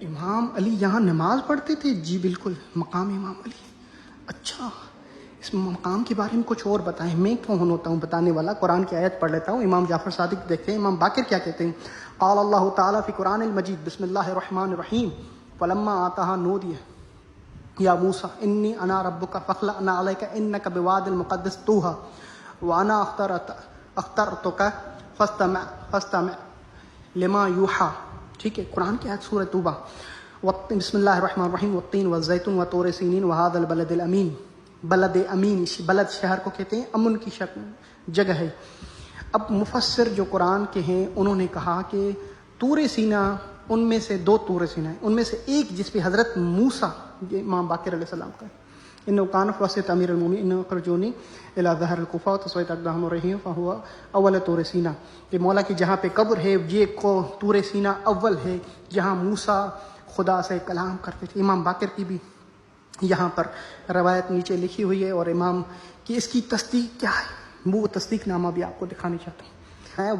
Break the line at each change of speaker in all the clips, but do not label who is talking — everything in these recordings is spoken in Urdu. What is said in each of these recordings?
امام علی یہاں نماز پڑھتے تھے؟ جی بالکل، مقام امام علی۔ اچھا، اس مقام کے بارے میں کچھ اور بتائیں، میں کون ہوتا ہوں بتانے والا؟ قرآن کی آیت پڑھ لیتا ہوں۔ امام جعفر صادق دیکھتے ہیں امام باقر کیا کہتے ہیں۔ قال اللہ تعالیٰ فی قرآن المجید بسم اللہ الرحمن الرحیم فلما آتاہا نودی یا موسیٰ انی انا ربک فاخلعنا علیک انک بواد المقدس طوہا وانا اخترتک فاستمع لما یوحا۔ ٹھیک ہے، قرآن کی آیت سورہ توبہ۔ بسم اللہ الرحمن الرحیم والتین والزیتون وطور سینین وہذا البلد الامین۔ بلد امین، بلد شہر کو کہتے ہیں، امن کی جگہ ہے۔ اب مفسر جو قرآن کے ہیں انہوں نے کہا کہ طور سینا ان میں سے دو طور سینا ہیں، ان میں سے ایک جس پہ حضرت موسیٰ، یہ امام باقر علیہ السلام کا ہے، انه كان في وصيه امير المؤمنين انه اخرجوني الى ظهر الكوفه وتصويت اقدام الرحيم فهو اول طور سینا، کہ مولا کی جہاں پہ قبر ہے یہ طور سینا اول ہے جہاں موسیٰ خدا سے کلام کرتے تھے۔ امام باقر کی بھی یہاں پر روایت نیچے لکھی ہوئی ہے، اور امام کی اس کی تصدیق کیا ہے وہ تصدیق نامہ بھی آپ کو دکھانا چاہتے ہیں۔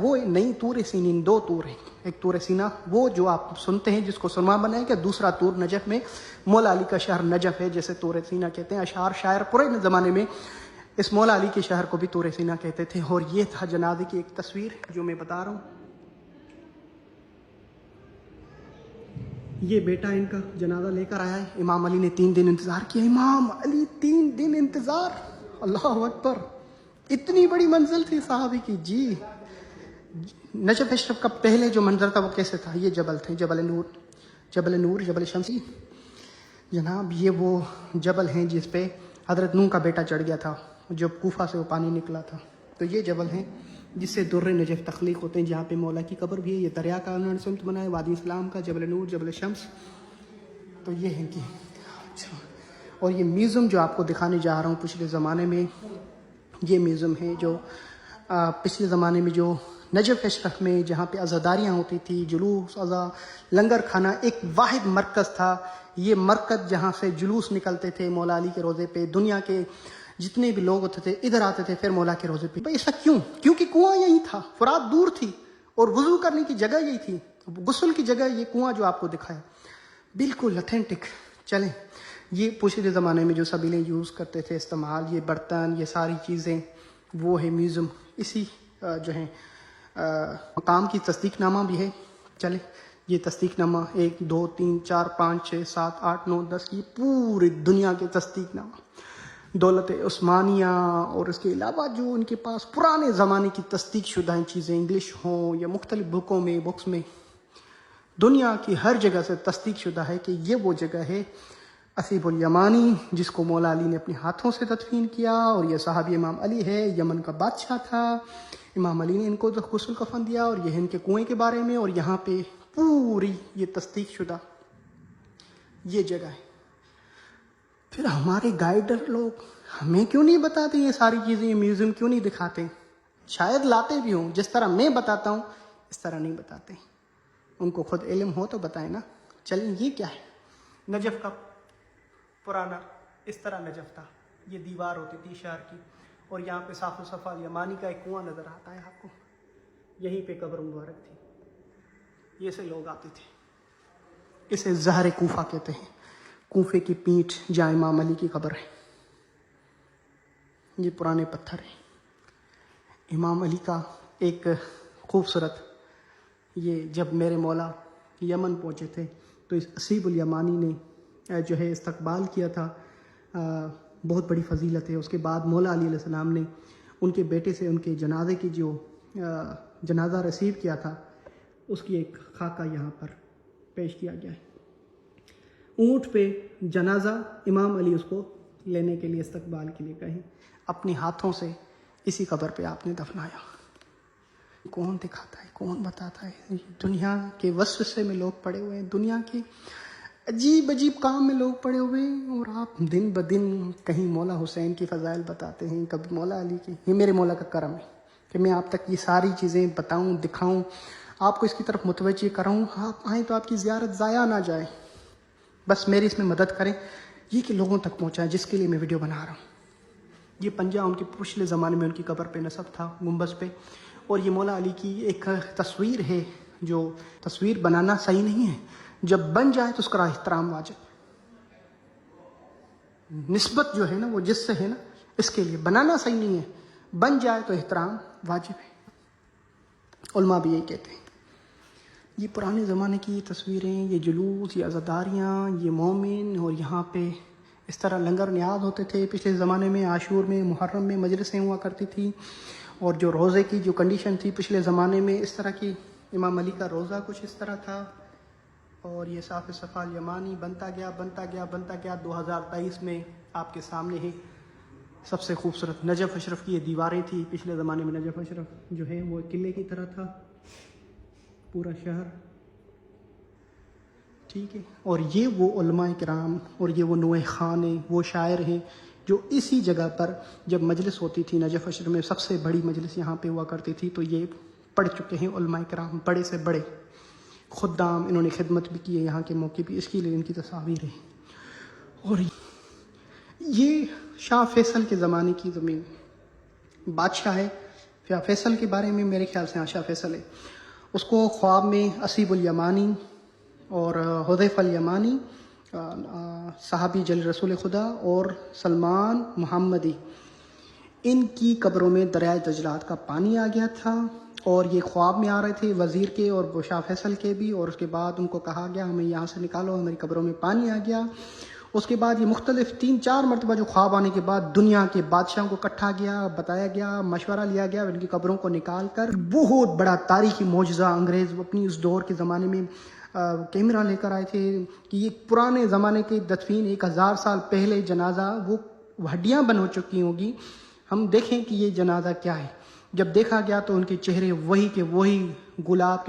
وہ نئی طور سینین، دو طور ہیں، ایک طور سینا وہ جو آپ سنتے ہیں جس کو سرما بنائے گا، دوسرا طور نجف میں مولا علی کا شہر نجف ہے جیسے طور سینا کہتے ہیں۔ اشعار شاعر پرانے زمانے میں اس مولا علی کے شہر کو بھی طور سینا کہتے تھے۔ اور یہ تھا جنازے کی ایک تصویر جو میں بتا رہا ہوں، یہ بیٹا ان کا جنازہ لے کر آیا ہے۔ امام علی نے 3 دن انتظار کیا۔ امام علی 3 دن انتظار، اللہ اکبر، اتنی بڑی منزل تھی صحابی کی۔ جی نجف اشرف کا پہلے جو منظر تھا وہ کیسے تھا؟ یہ جبل تھے، جبل نور، جبل نور، جبل شمسی جناب، یہ وہ جبل ہیں جس پہ حضرت نوح کا بیٹا چڑھ گیا تھا جب کوفہ سے وہ پانی نکلا تھا۔ تو یہ جبل ہیں جس سے در نجف تخلیق ہوتے ہیں، جہاں پہ مولا کی قبر بھی ہے۔ یہ دریا کا انہوں نے سمت بنایا، وادی اسلام کا، جبل نور، جبل شمس۔ تو یہ ہے کہ اچھا، اور یہ میوزیم جو آپ کو دکھانے جا رہا ہوں پچھلے زمانے میں، یہ میوزیم ہے جو پچھلے زمانے میں جو نجف اشرف میں جہاں پہ عزاداریاں ہوتی تھی، جلوس، عزا، لنگر کھانا، ایک واحد مرکز تھا۔ یہ مرکز جہاں سے جلوس نکلتے تھے مولا علی کے روزے پہ، دنیا کے جتنے بھی لوگ ہوتے تھے ادھر آتے تھے پھر مولا کے روزے پہ۔ ایسا کیوں؟ کیونکہ کنواں یہی تھا، فرات دور تھی اور وضو کرنے کی جگہ یہی تھی، غسل کی جگہ یہ کنواں جو آپ کو دکھایا، بالکل اتھینٹک۔ چلیں، یہ پچھلے زمانے میں جو سبیلیں یوز کرتے تھے استعمال، یہ برتن، یہ ساری چیزیں، وہ ہے میوزیم۔ اسی جو ہے مقام کی تصدیق نامہ بھی ہے۔ چلیں، یہ تصدیق نامہ 1 2 3 4 5 6 7 8 9 10، یہ پوری دنیا کے تصدیق نامہ، دولت عثمانیہ اور اس کے علاوہ جو ان کے پاس پرانے زمانے کی تصدیق شدہ چیزیں انگلش ہوں یا مختلف بکوں میں، بکس میں، دنیا کی ہر جگہ سے تصدیق شدہ ہے کہ یہ وہ جگہ ہے اسیب الیمانی جس کو مولا علی نے اپنے ہاتھوں سے تدفین کیا، اور یہ صحابی امام علی ہے، یمن کا بادشاہ تھا۔ امام علی نے ان کو غسل کفن دیا، اور یہ ان کے کنویں کے بارے میں، اور یہاں پہ پوری یہ تصدیق شدہ یہ جگہ ہے۔ پھر ہمارے گائیڈر لوگ ہمیں کیوں نہیں بتاتے یہ ساری چیزیں، یہ میوزیم کیوں نہیں دکھاتے؟ شاید لاتے بھی ہوں، جس طرح میں بتاتا ہوں اس طرح نہیں بتاتے۔ ان کو خود علم ہو تو بتائیں نا۔ چلیں، یہ کیا ہے؟ نجف کا پرانا اس طرح نجف تھا، یہ دیوار ہوتی تھی شہر کی، اور یہاں پہ صاف و صفا یمانی کا ایک کنواں نظر آتا ہے آپ کو، یہیں پہ قبر مبارک تھی، یہ سے لوگ آتے تھے۔ اسے زہر کوفہ کہتے ہیں، کوفے کی پیٹھ جہاں امام علی کی قبر ہے۔ یہ پرانے پتھر ہیں امام علی کا۔ ایک خوبصورت، یہ جب میرے مولا یمن پہنچے تھے تو اس اسیب الیمانی نے جو ہے استقبال کیا تھا، بہت بڑی فضیلت ہے۔ اس کے بعد مولا علی علیہ السلام نے ان کے بیٹے سے ان کے جنازے کی جو جنازہ ریسیو کیا تھا اس کی ایک خاکہ یہاں پر پیش کیا گیا ہے۔ اونٹ پہ جنازہ امام علی اس کو لینے کے لیے، استقبال کے لیے کہیں، اپنے ہاتھوں سے اسی قبر پہ آپ نے دفنایا۔ کون دکھاتا ہے، کون بتاتا ہے؟ دنیا کے وسوسے میں لوگ پڑے ہوئے ہیں، دنیا کے عجیب عجیب کام میں لوگ پڑے ہوئے ہیں، اور آپ دن بدن کہیں مولا حسین کی فضائل بتاتے ہیں، کبھی مولا علی کی۔ یہ میرے مولا کا کرم ہے کہ میں آپ تک یہ ساری چیزیں بتاؤں، دکھاؤں، آپ کو اس کی طرف متوجہ کراؤں۔ آپ آئیں تو آپ کی زیارت ضائع نہ جائے، بس میری اس میں مدد کریں، یہ کہ لوگوں تک پہنچائیں جس کے لیے میں ویڈیو بنا رہا ہوں۔ یہ پنجہ ان کے پچھلے زمانے میں ان کی قبر پہ نصب تھا، گنبد پہ، اور یہ مولا علی کی ایک تصویر ہے، جو تصویر بنانا صحیح نہیں ہے، جب بن جائے تو اس کا احترام واجب. نسبت جو ہے نا وہ جس سے ہے نا اس کے لیے بنانا صحیح نہیں ہے, بن جائے تو احترام واجب ہے. علماء بھی یہی کہتے ہیں. یہ پرانے زمانے کی تصویریں, یہ جلوس, یہ عزاداریاں, یہ مومن, اور یہاں پہ اس طرح لنگر نیاز ہوتے تھے. پچھلے زمانے میں عاشور میں, محرم میں مجلسیں ہوا کرتی تھی, اور جو روزے کی جو کنڈیشن تھی پچھلے زمانے میں اس طرح کی, امام علی کا روزہ کچھ اس طرح تھا. اور یہ صاف صفا الیمانی بنتا گیا 2023 میں آپ کے سامنے ہے. سب سے خوبصورت نجف اشرف کی یہ دیواریں تھی. پچھلے زمانے میں نجف اشرف جو ہے وہ قلعے کی طرح تھا پورا شہر, ٹھیک ہے. اور یہ وہ علماء کرام اور یہ وہ نوح خان ہیں, وہ شاعر ہیں جو اسی جگہ پر جب مجلس ہوتی تھی نجف اشرف میں, سب سے بڑی مجلس یہاں پہ ہوا کرتی تھی, تو یہ پڑھ چکے ہیں علماء کرام, بڑے سے بڑے خدام, انہوں نے خدمت بھی کی ہے یہاں کے موقع بھی, اس کے لیے ان کی تصاویر ہیں. اور یہ شاہ فیصل کے زمانے کی زمین بادشاہ ہے. شاہ فیصل کے بارے میں میرے خیال سے شاہ فیصل ہے, اس کو خواب میں اسیب الیمانی اور حذیفہ الیمانی, صحابی جل رسول خدا, اور سلمان محمدی, ان کی قبروں میں دریائے دجلات کا پانی آ گیا تھا. اور یہ خواب میں آ رہے تھے وزیر کے اور شاہ فیصل کے بھی, اور اس کے بعد ان کو کہا گیا ہمیں یہاں سے نکالو, ہماری قبروں میں پانی آ گیا. اس کے بعد یہ مختلف 3-4 مرتبہ جو خواب آنے کے بعد دنیا کے بادشاہوں کو اکٹھا گیا, بتایا گیا, مشورہ لیا گیا, ان کی قبروں کو نکال کر بہت بڑا تاریخی معجزہ انگریز اپنی اس دور کے زمانے میں کیمرہ لے کر آئے تھے کہ یہ پرانے زمانے کے دفین 1000 سال پہلے جنازہ وہ ہڈیاں بن ہو چکی ہوں گی, ہم دیکھیں کہ یہ جنازہ کیا ہے. جب دیکھا گیا تو ان کے چہرے وہی کے وہی گلاب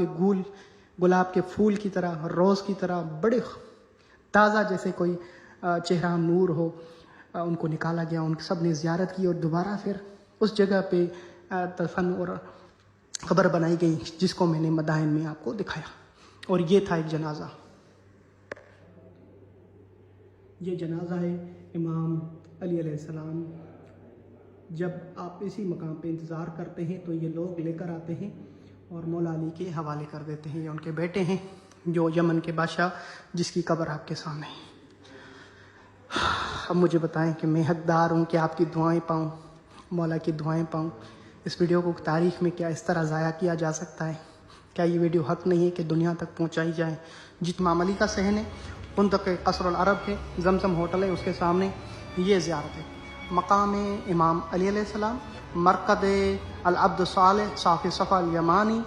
کے پھول کی طرح, روز کی طرح, بڑے تازہ جیسے کوئی چہرہ نور ہو. ان کو نکالا گیا, ان سب نے زیارت کی, اور دوبارہ پھر اس جگہ پہ دفن اور قبر بنائی گئی جس کو میں نے مدائن میں آپ کو دکھایا. اور یہ تھا ایک جنازہ, یہ جنازہ ہے امام علی علیہ السلام. جب آپ اسی مقام پہ انتظار کرتے ہیں تو یہ لوگ لے کر آتے ہیں اور مولا علی کے حوالے کر دیتے ہیں. یہ ان کے بیٹے ہیں جو یمن کے بادشاہ, جس کی قبر آپ کے سامنے ہے. اب مجھے بتائیں کہ میں حقدار ہوں کہ آپ کی دعائیں پاؤں, مولا کی دعائیں پاؤں. اس ویڈیو کو تاریخ میں کیا اس طرح ضائع کیا جا سکتا ہے؟ کیا یہ ویڈیو حق نہیں ہے کہ دنیا تک پہنچائی جائے؟ امام علی کا صحن ہے, ان تک قصر العرب ہے, زمزم ہوٹل ہے اس کے سامنے, یہ زیارت ہے. مقام امام علی علیہ السلام, مرقد العبد صالح صاف صفا الیمانی,